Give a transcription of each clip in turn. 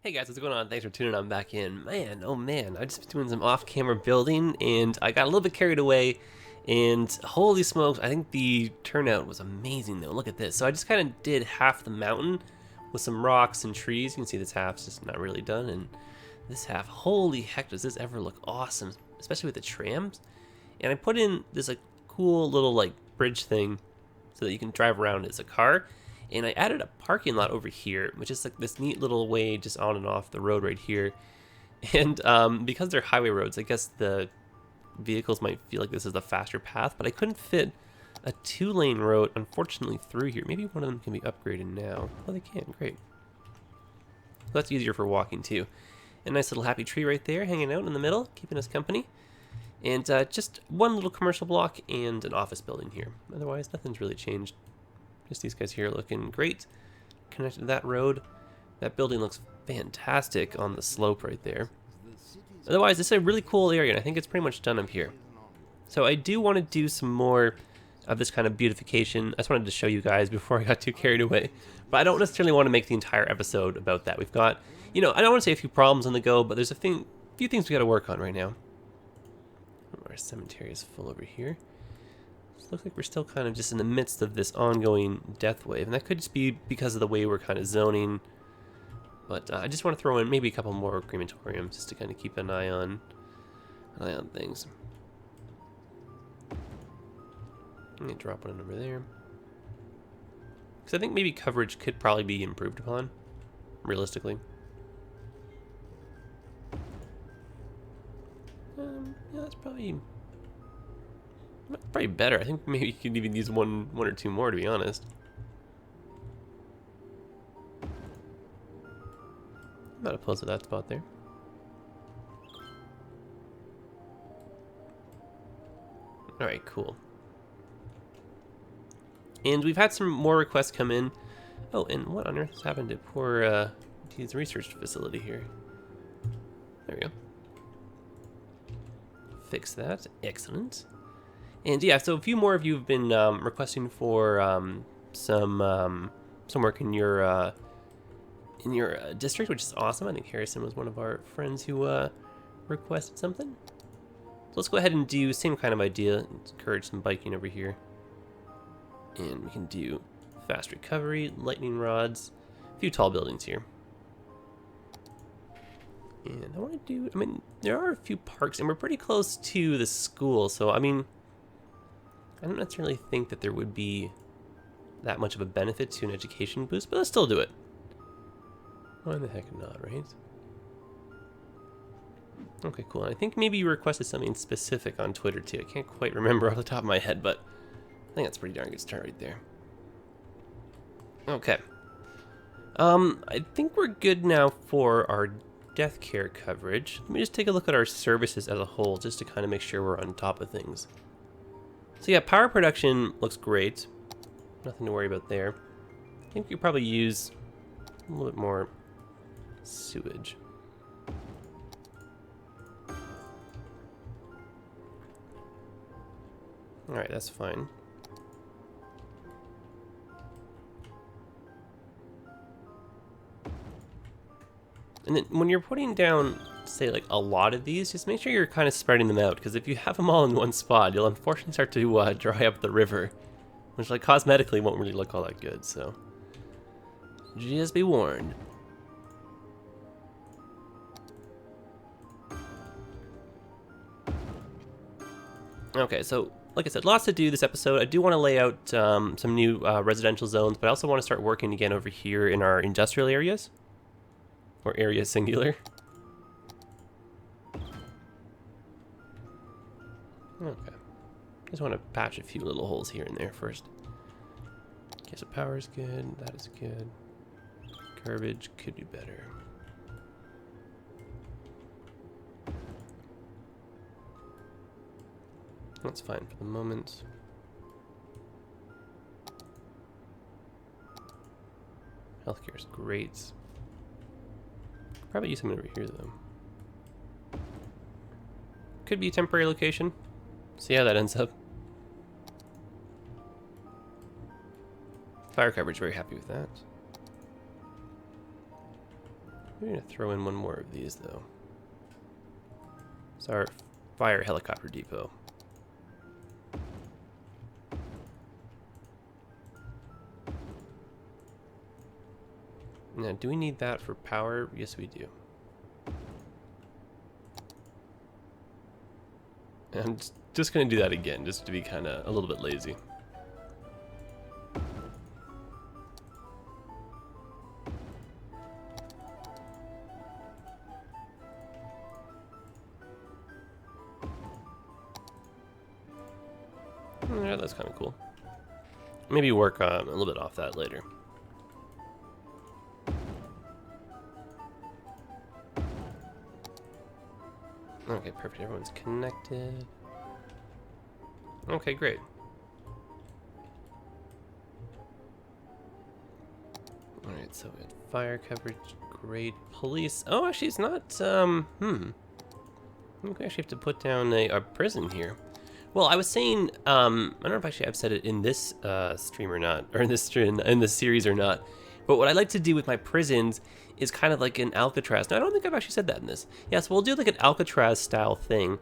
Hey guys, what's going on? Thanks for tuning on back in. Man, oh man, I just been doing some off-camera building and I got a little bit carried away and holy smokes, I think the turnout was amazing though. Look at this. So I just kind of did half the mountain with some rocks and trees. You can see this half's just not really done, and this half, holy heck, does this ever look awesome, especially with the trams. And I put in this like cool little like bridge thing so that you can drive around as a car. And I added a parking lot over here, which is like this neat little way just on and off the road right here. And because they're highway roads, I guess the vehicles might feel like this is the faster path, but I couldn't fit a 2-lane road, unfortunately, through here. Maybe one of them can be upgraded now. Oh, they can. Great. So that's easier for walking, too. A nice little happy tree right there, hanging out in the middle, keeping us company. And just one little commercial block and an office building here. Otherwise, nothing's really changed. Just these guys here looking great. Connected to that road. That building looks fantastic on the slope right there. Otherwise, this is a really cool area, and I think it's pretty much done up here. So I do want to do some more of this kind of beautification. I just wanted to show you guys before I got too carried away. But I don't necessarily want to make the entire episode about that. We've got, I don't want to say a few problems on the go, but there's a few things we got to work on right now. Our cemetery is full over here. It looks like we're still kind of just in the midst of this ongoing death wave, and that could just be because of the way we're kind of zoning. But I just want to throw in maybe a couple more crematoriums just to kind of keep an eye on things. I'm gonna drop one over there because I think maybe coverage could probably be improved upon, realistically. Yeah, that's probably better. I think maybe you could even use one or two more, to be honest. I'm not opposed to that spot there. Alright, cool. And we've had some more requests come in. Oh, and what on earth has happened to poor D's research facility here? There we go. Fix that. Excellent. And yeah, so a few more of you have been requesting for some work in your district, which is awesome. I think Harrison was one of our friends who requested something. So let's go ahead and do same kind of idea. Let's encourage some biking over here, and we can do fast recovery, lightning rods, a few tall buildings here. And I want to do. There are a few parks, and we're pretty close to the school, so I don't necessarily think that there would be that much of a benefit to an education boost, but let's still do it. Why the heck not, right? Okay, cool. And I think maybe you requested something specific on Twitter too. I can't quite remember off the top of my head, but I think that's a pretty darn good start right there. Okay. I think we're good now for our death care coverage. Let me just take a look at our services as a whole, just to kind of make sure we're on top of things. So yeah, power production looks great. Nothing to worry about there. I think we could probably use a little bit more sewage. Alright, that's fine. And then when you're putting down, say, like a lot of these, just make sure you're kind of spreading them out, because if you have them all in one spot, you'll unfortunately start to dry up the river, which, like, cosmetically won't really look all that good, so just be warned. Okay, so like I said, lots to do this episode. I do want to lay out some new residential zones, but I also want to start working again over here in our industrial areas. Or area singular. Okay. Just want to patch a few little holes here and there first. Okay, so power is good. That is good. Garbage could be better. That's fine for the moment. Healthcare is great. Probably use something over here, though. Could be a temporary location. See how that ends up. Fire coverage, very happy with that. We're gonna throw in one more of these though. It's our fire helicopter depot. Now, do we need that for power? Yes, we do. And I'm just gonna do that again, just to be kind of a little bit lazy. Yeah, that's kind of cool. Maybe work on a little bit off that later. Okay, perfect. Everyone's connected. Okay, great. Alright, so we got fire coverage, great. Police. Oh, actually, it's not, Okay, actually have to put down a prison here. Well, I was saying, I don't know if actually I've said it in this stream or not, or in this series or not, but what I like to do with my prisons is kind of like an Alcatraz. Now, I don't think I've actually said that in this. Yeah, so we'll do like an Alcatraz style thing.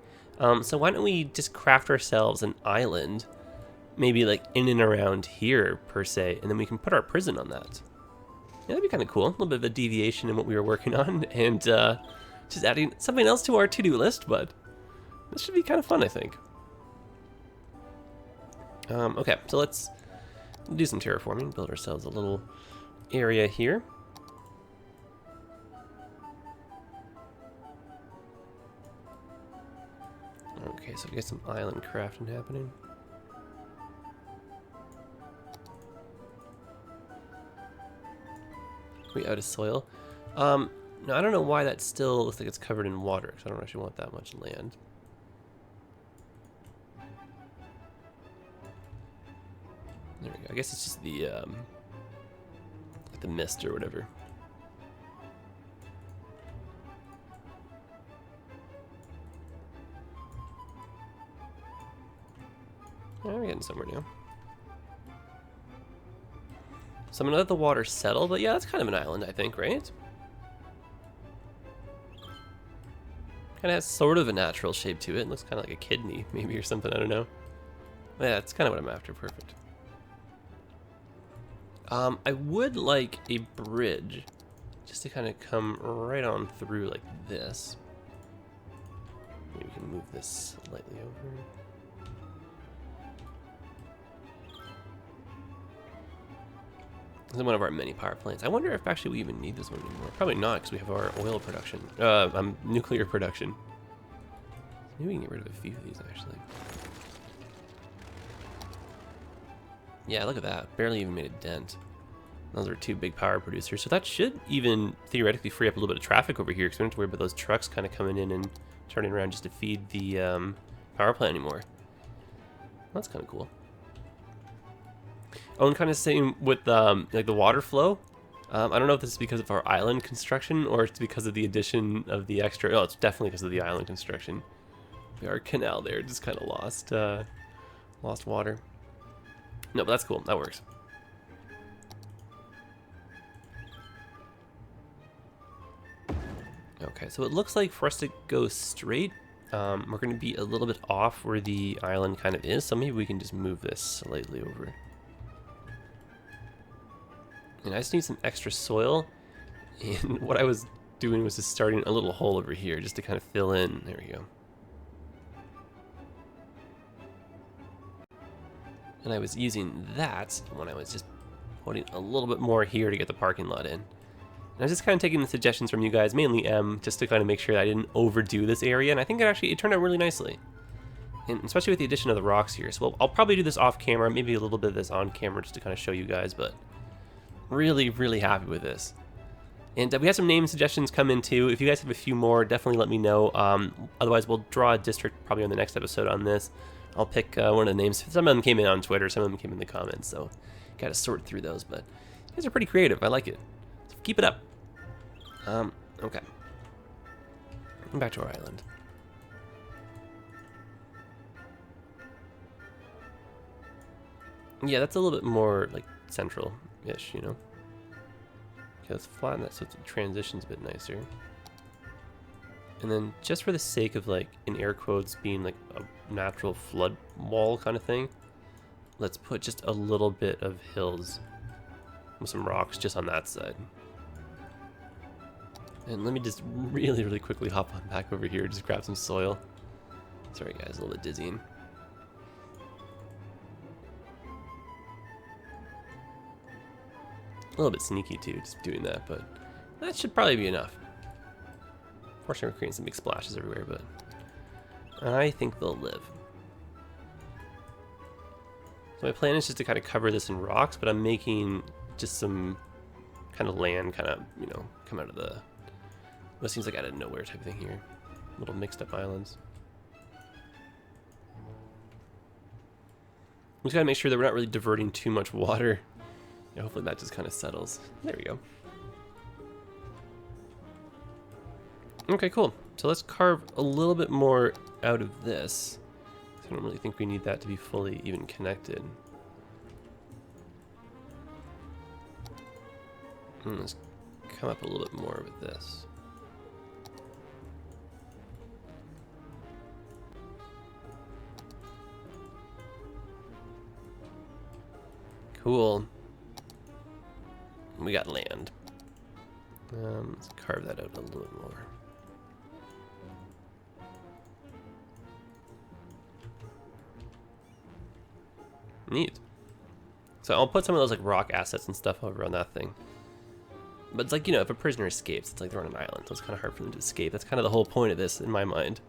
So why don't we just craft ourselves an island, maybe like in and around here per se, and then we can put our prison on that. Yeah, that'd be kind of cool. A little bit of a deviation in what we were working on, and just adding something else to our to-do list, but this should be kind of fun, I think. Okay, so let's do some terraforming, build ourselves a little area here. Okay, so we get some island crafting happening. We out of soil. Now I don't know why that still looks like it's covered in water, because I don't actually want that much land. There we go. I guess it's just the mist or whatever. Yeah, we're getting somewhere now. So I'm gonna let the water settle, but yeah, that's kind of an island, I think, right? Kind of has sort of a natural shape to it. It looks kind of like a kidney, maybe, or something. I don't know. But yeah, that's kind of what I'm after. Perfect. I would like a bridge, just to kind of come right on through like this. Maybe we can move this slightly over. This is one of our many power plants. I wonder if actually we even need this one anymore. Probably not, because we have our oil production, nuclear production. Maybe we can get rid of a few of these actually. Yeah, look at that. Barely even made a dent. Those are two big power producers. So that should even theoretically free up a little bit of traffic over here, because we don't have to worry about those trucks kind of coming in and turning around just to feed the power plant anymore. That's kind of cool. Oh, and kind of same with like the water flow. I don't know if this is because of our island construction or it's because of the addition of the extra. Oh, it's definitely because of the island construction. Our canal there just kind of lost water. No, but that's cool. That works. Okay, so it looks like for us to go straight, we're going to be a little bit off where the island kind of is, so maybe we can just move this slightly over. And I just need some extra soil, and what I was doing was just starting a little hole over here just to kind of fill in. There we go. And I was using that when I was just putting a little bit more here to get the parking lot in. And I was just kind of taking the suggestions from you guys, mainly M, just to kind of make sure that I didn't overdo this area, and I think it turned out really nicely. And especially with the addition of the rocks here. So I'll probably do this off camera, maybe a little bit of this on camera just to kind of show you guys, but really, really happy with this. And we had some name suggestions come in too. If you guys have a few more, definitely let me know. Otherwise, we'll draw a district probably on the next episode on this. I'll pick one of the names. Some of them came in on Twitter, some of them came in the comments, so got to sort through those. But you guys are pretty creative. I like it. So keep it up. Okay. Back to our island. Yeah, that's a little bit more like central-ish, you know. let's flatten that so the transition's a bit nicer. And then just for the sake of like, in air quotes, being like a natural flood wall kind of thing, let's put just a little bit of hills with some rocks just on that side. And let me just really, really quickly hop on back over here, just grab some soil. Sorry guys, a little bit dizzying. A little bit sneaky too, just doing that, but that should probably be enough. Unfortunately, we're creating some big splashes everywhere, but I think they'll live. So my plan is just to kind of cover this in rocks, but I'm making just some kind of land kind of, you know, come out of the, what seems like out of nowhere type of thing here. Little mixed up islands. We just gotta make sure that we're not really diverting too much water. Yeah, hopefully that just kind of settles. There we go. Okay, cool. So let's carve a little bit more out of this. I don't really think we need that to be fully even connected. Let's come up a little bit more with this. Cool. We got land. Let's carve that out a little bit more. Neat. So I'll put some of those like rock assets and stuff over on that thing. But it's like, you know, if a prisoner escapes, it's like they're on an island, so it's kind of hard for them to escape. That's kind of the whole point of this in my mind.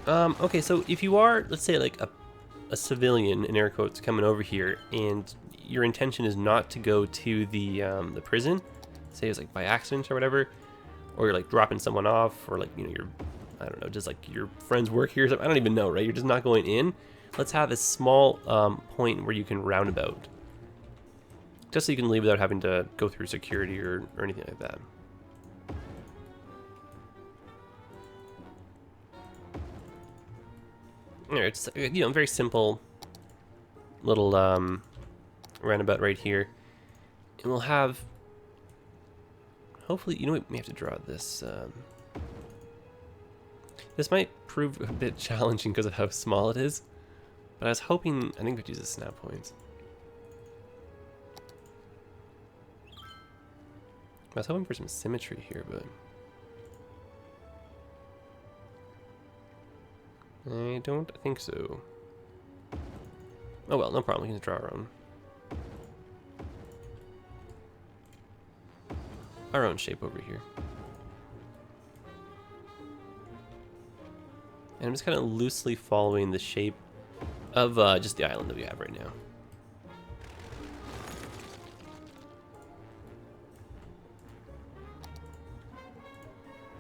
Okay, so if you are, let's say like a civilian, in air quotes, coming over here, and your intention is not to go to the prison, say it's like by accident or whatever, or you're like dropping someone off, or like, you know, you're, I don't know, just like your friends work here or something, I don't even know, right? You're just not going in. Let's have a small point where you can roundabout, just so you can leave without having to go through security or anything like that. It's, you know, very simple little roundabout right here, and we'll have, hopefully, you know, we may have to draw this. This might prove a bit challenging because of how small it is, but I was hoping, I think we'd use the snap points. I was hoping for some symmetry here, but I don't think so. Oh well, no problem, we can just draw our own shape over here. And I'm just kind of loosely following the shape of just the island that we have right now.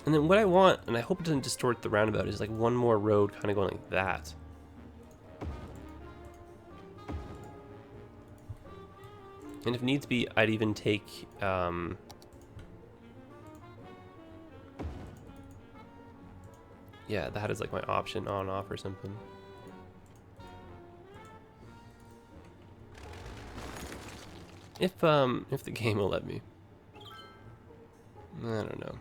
And then what I want, and I hope it doesn't distort the roundabout, is like one more road kind of going like that. And if needs be, I'd even take yeah, that is like my option on off or something. If the game will let me. I don't know.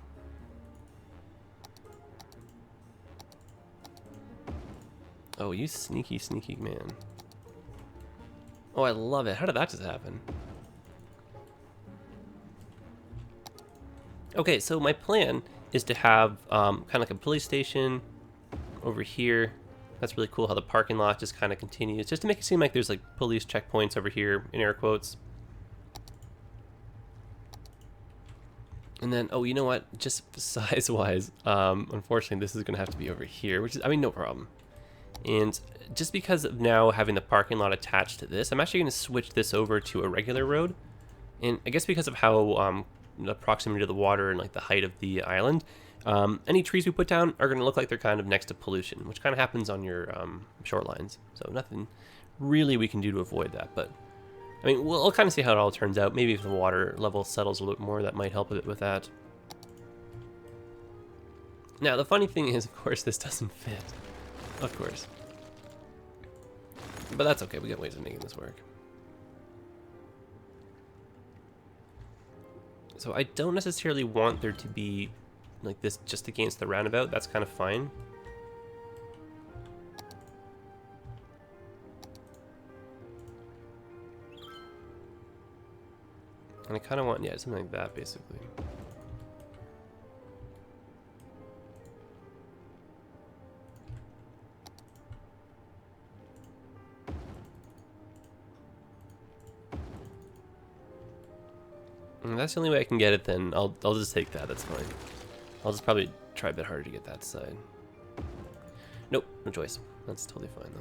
Oh, you sneaky, sneaky man. Oh, I love it. How did that just happen? Okay, so my plan is to have kind of like a police station over here. That's really cool how the parking lot just kind of continues, just to make it seem like there's like police checkpoints over here, in air quotes. And then, oh, you know what? Just size-wise, unfortunately, this is going to have to be over here, which is, I mean, no problem. And just because of now having the parking lot attached to this, I'm actually going to switch this over to a regular road. And I guess because of how the proximity to the water and like the height of the island, any trees we put down are going to look like they're kind of next to pollution, which kind of happens on your shorelines. So nothing really we can do to avoid that. But I mean, we'll kind of see how it all turns out. Maybe if the water level settles a little bit more, that might help a bit with that. Now, the funny thing is, of course, this doesn't fit. Of course. But that's okay, we got ways of making this work. So I don't necessarily want there to be like this just against the roundabout. That's kind of fine. And I kind of want, yeah, something like that, basically. And that's the only way I can get it, then I'll just take that, that's fine. I'll just probably try a bit harder to get that side. Nope, no choice. That's totally fine, though.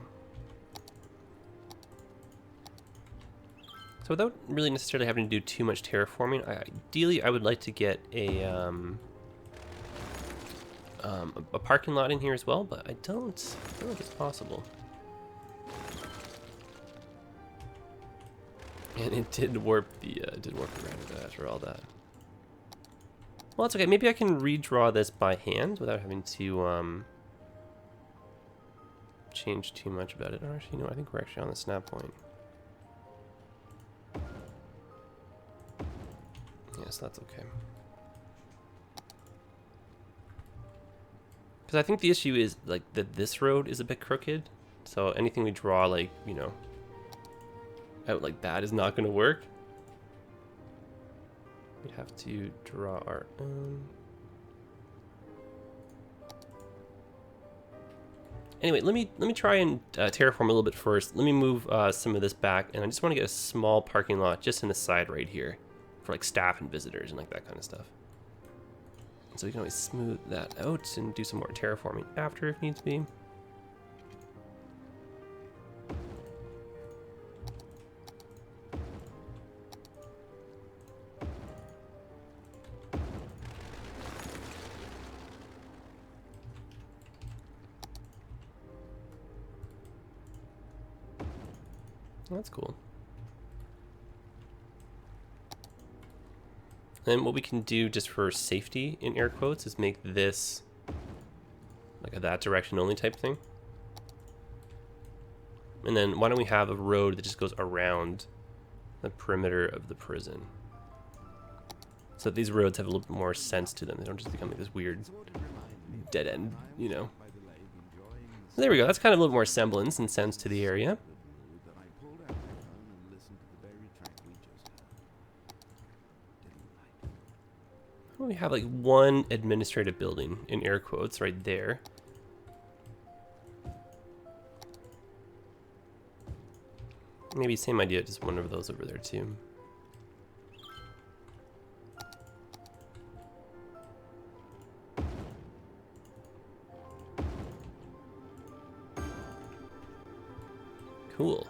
So without really necessarily having to do too much terraforming, ideally I would like to get a parking lot in here as well, but I don't feel like it's possible. And it did warp the roundabout after all that. Well, that's okay. Maybe I can redraw this by hand without having to change too much about it. Oh, actually, no, I think we're actually on the snap point. Yes, that's okay. Because I think the issue is like that this road is a bit crooked, so anything we draw, like, you know, out like that is not going to work. We'd have to draw our own. Anyway, let me try and terraform a little bit first. Let me move some of this back, and I just want to get a small parking lot just in the side right here for like staff and visitors and like that kind of stuff. And so we can always smooth that out and do some more terraforming after if needs be. That's cool. And what we can do just for safety, in air quotes, is make this like a that direction only type thing. And then why don't we have a road that just goes around the perimeter of the prison, so that these roads have a little bit more sense to them. They don't just become like this weird dead end, you know. There we go. That's kind of a little more semblance and sense to the area. We have like one administrative building in air quotes right there. Maybe same idea, just one of those over there too. Cool.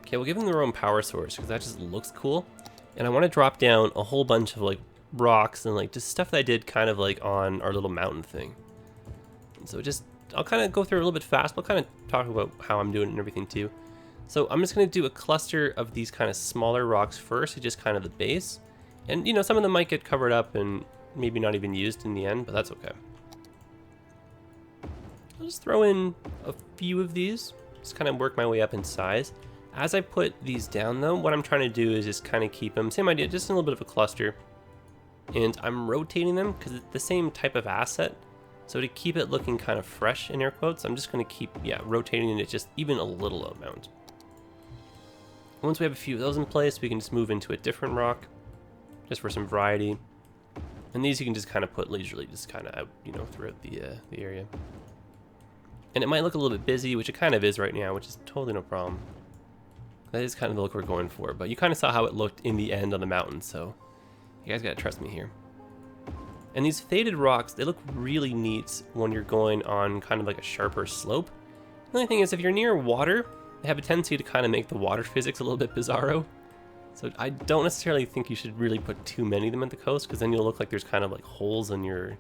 Okay, we'll give them their own power source because that just looks cool. And I want to drop down a whole bunch of like rocks and like just stuff that I did kind of like on our little mountain thing. And so just, I'll kind of go through it a little bit fast. We'll kind of talk about how I'm doing it and everything too. So I'm just going to do a cluster of these kind of smaller rocks first, just kind of the base. And you know, some of them might get covered up and maybe not even used in the end, but that's okay. I'll just throw in a few of these, just kind of work my way up in size. As I put these down though, what I'm trying to do is just kind of keep them, same idea, just in a little bit of a cluster. And I'm rotating them because it's the same type of asset. So to keep it looking kind of fresh in air quotes, I'm just going to keep, yeah, rotating it just even a little amount. Once we have a few of those in place, we can just move into a different rock, just for some variety. And these you can just kind of put leisurely, just kind of out, you know, throughout the area. And it might look a little bit busy, which it kind of is right now, which is totally no problem. That is kind of the look we're going for, but you kind of saw how it looked in the end on the mountain, so you guys gotta trust me here. And these faded rocks, they look really neat when you're going on kind of like a sharper slope. The only thing is, if you're near water, they have a tendency to kind of make the water physics a little bit bizarro. So I don't necessarily think you should really put too many of them at the coast, because then you'll look like there's kind of like holes in your...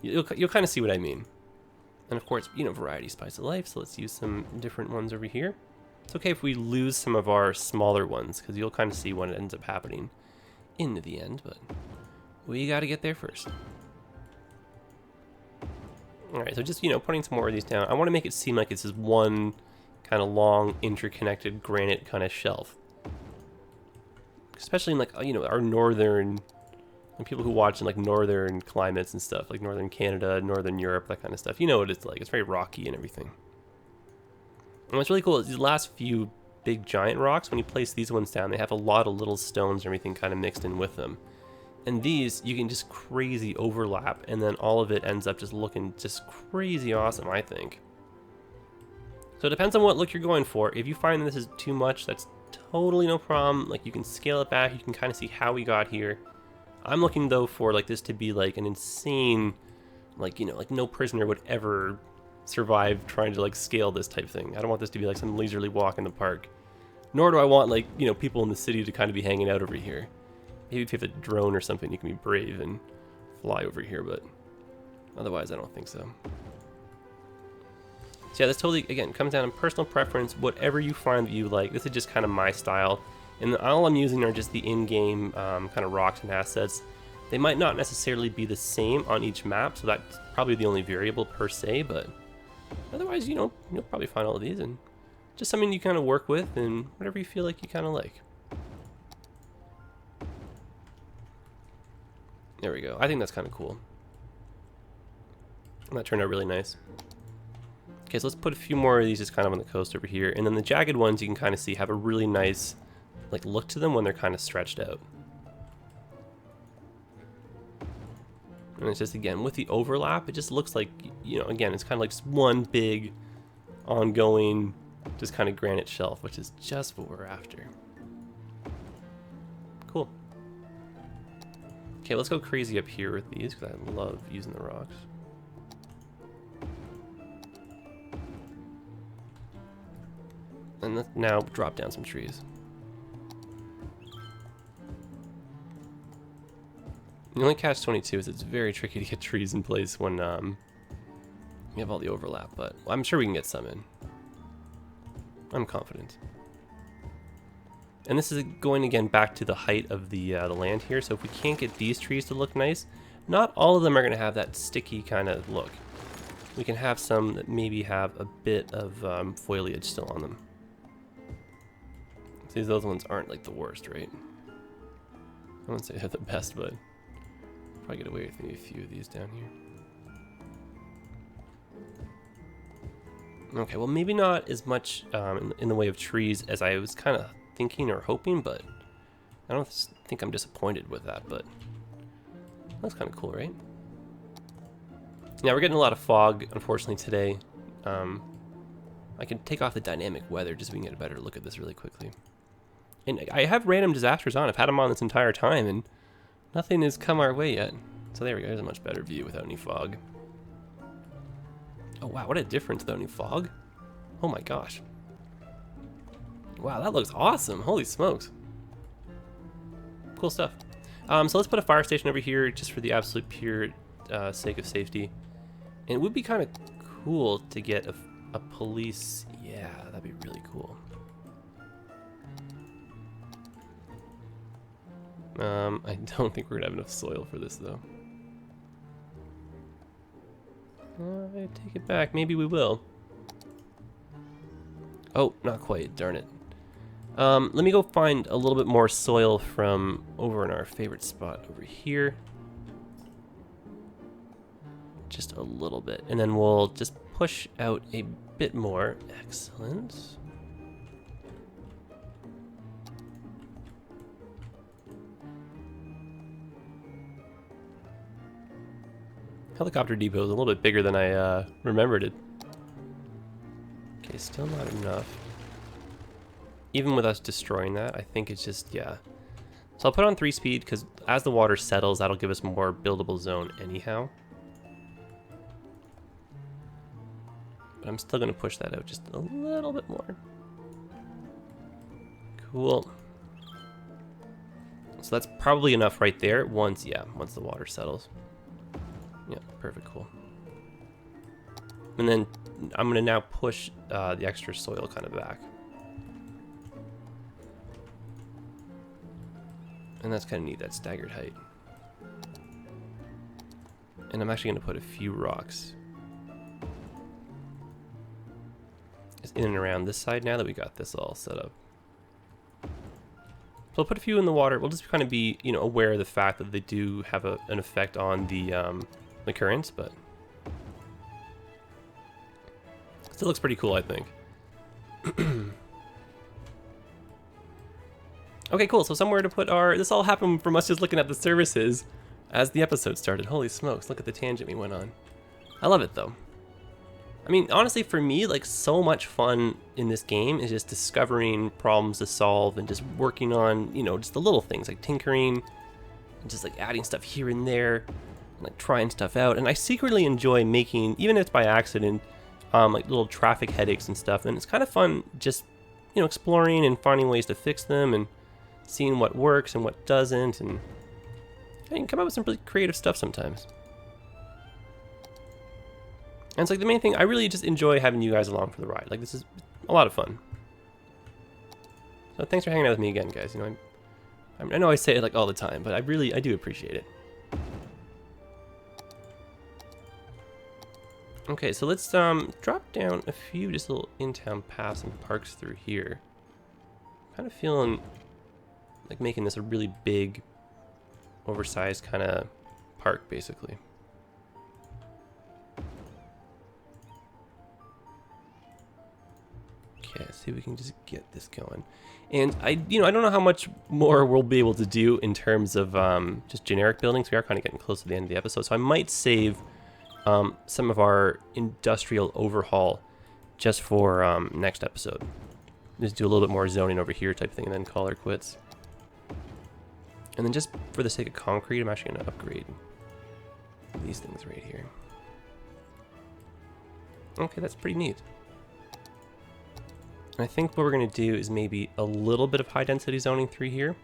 You'll kind of see what I mean. And of course, you know, variety, spice of life, so let's use some different ones over here. It's okay if we lose some of our smaller ones, because you'll kind of see when it ends up happening in the end, but we got to get there first. All right, so just, you know, putting some more of these down. I want to make it seem like it's just one kind of long, interconnected granite kind of shelf. Especially in like, you know, our northern, and people who watch in like northern climates and stuff, like northern Canada, northern Europe, that kind of stuff. You know what it's like. It's very rocky and everything. And what's really cool is these last few big giant rocks, when you place these ones down, they have a lot of little stones and everything kind of mixed in with them. And these, you can just crazy overlap, and then all of it ends up just looking just crazy awesome, I think. So it depends on what look you're going for. If you find this is too much, that's totally no problem. Like, you can scale it back, you can kind of see how we got here. I'm looking though for like this to be like an insane, like, you know, like no prisoner would ever survive trying to like scale this type thing. I don't want this to be like some leisurely walk in the park. Nor do I want, like, you know, people in the city to kind of be hanging out over here. Maybe if you have a drone or something, you can be brave and fly over here, but otherwise I don't think so. So yeah, this totally, again, comes down to personal preference, whatever you find that you like. This is just kind of my style. And all I'm using are just the in-game kind of rocks and assets. They might not necessarily be the same on each map, so that's probably the only variable per se, but otherwise, you know, you'll probably find all of these, and just something you kind of work with and whatever you feel like you kind of like. There we go. I think that's kind of cool. And that turned out really nice. Okay, so let's put a few more of these just kind of on the coast over here. And then the jagged ones you can kind of see have a really nice like look to them when they're kind of stretched out. And it's just, again, with the overlap, it just looks like, you know, again, it's kind of like one big ongoing just kind of granite shelf, which is just what we're after. Cool. Okay, let's go crazy up here with these because I love using the rocks. And let's now drop down some trees. The only catch-22 is it's very tricky to get trees in place when you have all the overlap, but I'm sure we can get some in. I'm confident. And this is going again back to the height of the land here, so if we can't get these trees to look nice, not all of them are going to have that sticky kind of look. We can have some that maybe have a bit of foliage still on them. See, those ones aren't like the worst, right? I wouldn't say they're the best, but probably get away with maybe a few of these down here. Okay, well, maybe not as much in the way of trees as I was kind of thinking or hoping, but I don't think I'm disappointed with that, but that's kind of cool, right? Yeah, we're getting a lot of fog, unfortunately, today. I can take off the dynamic weather just so we can get a better look at this really quickly. And I have random disasters on. I've had them on this entire time, and nothing has come our way yet. So there we go. There's a much better view without any fog. Oh, wow. What a difference without any fog. Oh, my gosh. Wow, that looks awesome. Holy smokes. Cool stuff. So let's put a fire station over here just for the absolute pure sake of safety. And it would be kind of cool to get a police. Yeah, that'd be really cool. I don't think we're gonna have enough soil for this though. I take it back. Maybe we will. Oh, not quite. Darn it. Let me go find a little bit more soil from over in our favorite spot over here. Just a little bit. And then we'll just push out a bit more. Excellent. Helicopter depot is a little bit bigger than I remembered it. Okay, still not enough. Even with us destroying that, I think it's just, yeah. So I'll put on 3-speed because as the water settles, that'll give us more buildable zone anyhow. But I'm still going to push that out just a little bit more. Cool. So that's probably enough right there once the water settles. Yeah, perfect, cool. And then I'm going to now push the extra soil kind of back. And that's kind of neat, that staggered height. And I'm actually going to put a few rocks. just in and around this side now that we got this all set up. So we'll put a few in the water. We'll just kind of be, you know, aware of the fact that they do have an effect on the currents, but still looks pretty cool, I think. Okay, cool. So somewhere to put our... This all happened from us just looking at the services as the episode started. Holy smokes, look at the tangent we went on. I love it, though. I mean, honestly, for me, like, so much fun in this game is just discovering problems to solve and just working on, you know, just the little things, like tinkering, and just, like, adding stuff here and there, and, like, trying stuff out. And I secretly enjoy making, even if it's by accident, like, little traffic headaches and stuff. And it's kind of fun just, you know, exploring and finding ways to fix them and seeing what works and what doesn't. And you can come up with some really creative stuff sometimes. And it's like the main thing, I really just enjoy having you guys along for the ride. Like, this is a lot of fun. So thanks for hanging out with me again, guys. You know, I know I say it like all the time, but I do appreciate it. Okay, so let's drop down a few just little in-town paths and parks through here. Kind of feeling like making this a really big, oversized kind of park, basically. Okay, let's see if we can just get this going. And I don't know how much more we'll be able to do in terms of just generic buildings. We are kind of getting close to the end of the episode, so I might save some of our industrial overhaul just for next episode. Just do a little bit more zoning over here type thing and then call her quits. And then just for the sake of concrete, I'm actually going to upgrade these things right here. Okay, that's pretty neat. And I think what we're going to do is maybe a little bit of high density zoning through here.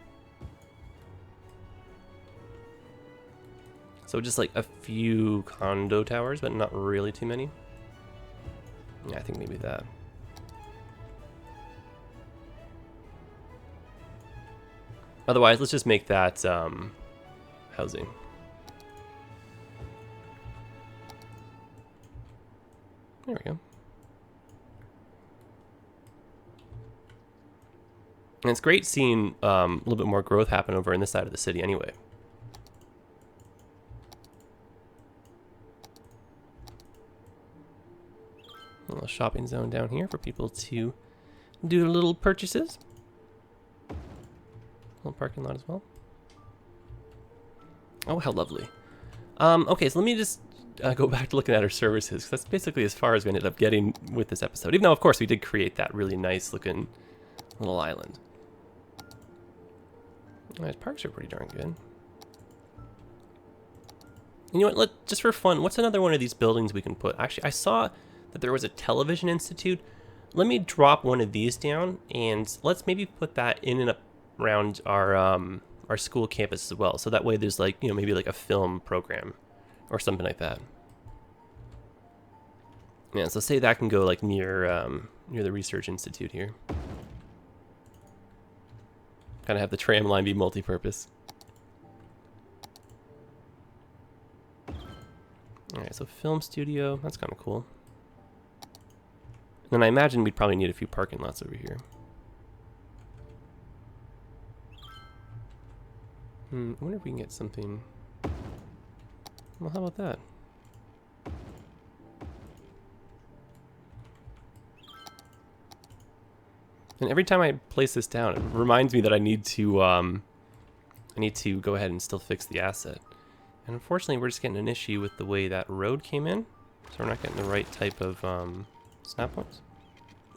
So just like a few condo towers, but not really too many. Yeah, I think maybe that. Otherwise, let's just make that housing. There we go. And it's great seeing a little bit more growth happen over in this side of the city anyway. A little shopping zone down here for people to do their little purchases. A little parking lot as well. Oh, how lovely. Okay, so let me just go back to looking at our services, because that's basically as far as we ended up getting with this episode. Even though, of course, we did create that really nice looking little island. These parks are pretty darn good. And you know what, just for fun, what's another one of these buildings we can put? Actually, I saw that there was a television institute. Let me drop one of these down, and let's maybe put that in and around our school campus as well. So that way there's like, you know, maybe like a film program or something like that. Yeah, so say that can go like near the research institute here. Kind of have the tram line be multi-purpose. Alright, so film studio, that's kind of cool. And then I imagine we'd probably need a few parking lots over here. I wonder if we can get something... Well, how about that? And every time I place this down, it reminds me that I need to go ahead and still fix the asset. And unfortunately, we're just getting an issue with the way that road came in, so we're not getting the right type of snap points.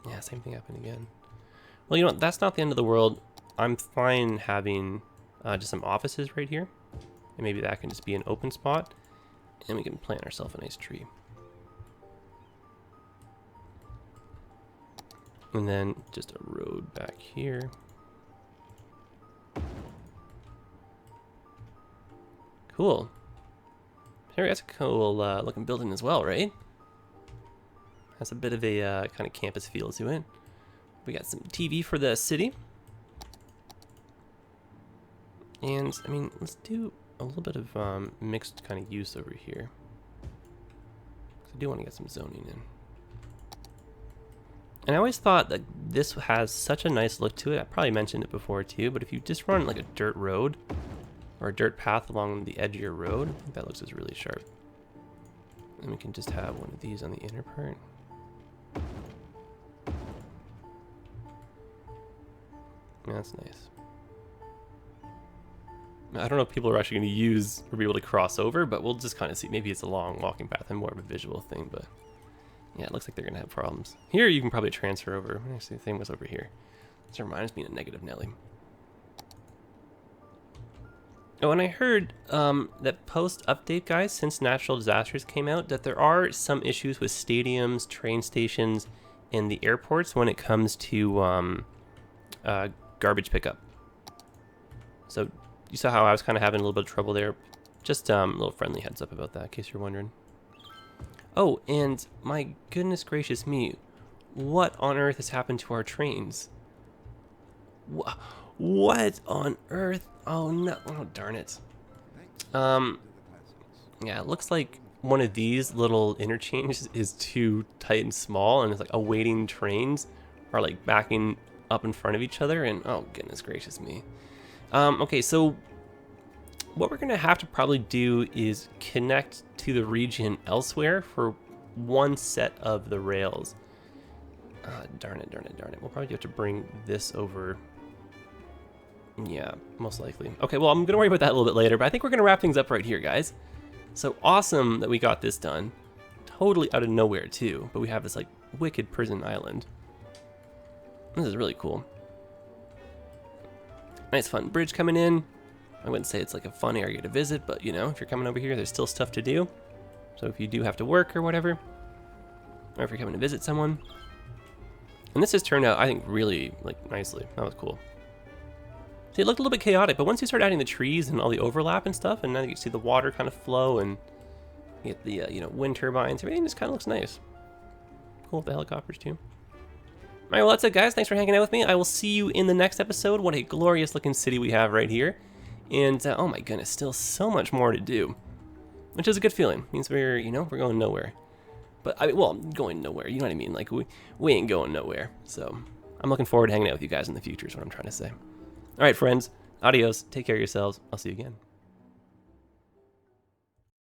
Yeah, same thing happened again. Well, you know what? That's not the end of the world. I'm fine having just some offices right here, and maybe that can just be an open spot, and we can plant ourselves a nice tree. And then just a road back here. Cool. Here, that's a cool looking building as well, right? Has a bit of a kind of campus feel to it. We got some TV for the city. And, I mean, let's do a little bit of mixed kind of use over here. 'Cause I do want to get some zoning in. And I always thought that this has such a nice look to it. I probably mentioned it before too, but if you just run like a dirt road or a dirt path along the edge of your road, I think that looks really sharp. And we can just have one of these on the inner part. Yeah, that's nice. I don't know if people are actually going to use or be able to cross over, but we'll just kind of see. Maybe it's a long walking path and more of a visual thing, but yeah, it looks like they're going to have problems. Here you can probably transfer over. Actually, the thing was over here. This reminds me of negative Nelly. Oh, and I heard that post-update, guys, since natural disasters came out, that there are some issues with stadiums, train stations, and the airports when it comes to garbage pickup. So you saw how I was kind of having a little bit of trouble there. Just a little friendly heads up about that, in case you're wondering. Oh, and my goodness gracious me, what on earth has happened to our trains? What on earth? Oh no! Oh darn it! Yeah, it looks like one of these little interchanges is too tight and small, and it's like awaiting trains are like backing up in front of each other, and oh goodness gracious me. Okay, so what we're gonna have to probably do is connect to the region elsewhere for one set of the rails. Darn it, darn it, darn it. We'll probably have to bring this over. Yeah, most likely. Okay, well, I'm gonna worry about that a little bit later, but I think we're gonna wrap things up right here, guys. So awesome that we got this done. Totally out of nowhere too, but we have this like wicked prison island. This is really cool. Nice fun bridge coming in. I wouldn't say it's like a fun area to visit, but you know, if you're coming over here, there's still stuff to do. So if you do have to work or whatever, or if you're coming to visit someone. And this has turned out, I think, really like nicely. That was cool. See, it looked a little bit chaotic, but once you start adding the trees and all the overlap and stuff, and now you see the water kind of flow and you get the you know, wind turbines, everything just kind of looks nice. Cool with the helicopters too. All right, well, that's it, guys. Thanks for hanging out with me. I will see you in the next episode. What a glorious looking city we have right here. And oh my goodness, still so much more to do, which is a good feeling. It means we're, you know, we're going nowhere. But well, going nowhere. You know what I mean? Like we ain't going nowhere. So I'm looking forward to hanging out with you guys in the future. Is what I'm trying to say. All right, friends. Adios. Take care of yourselves. I'll see you again.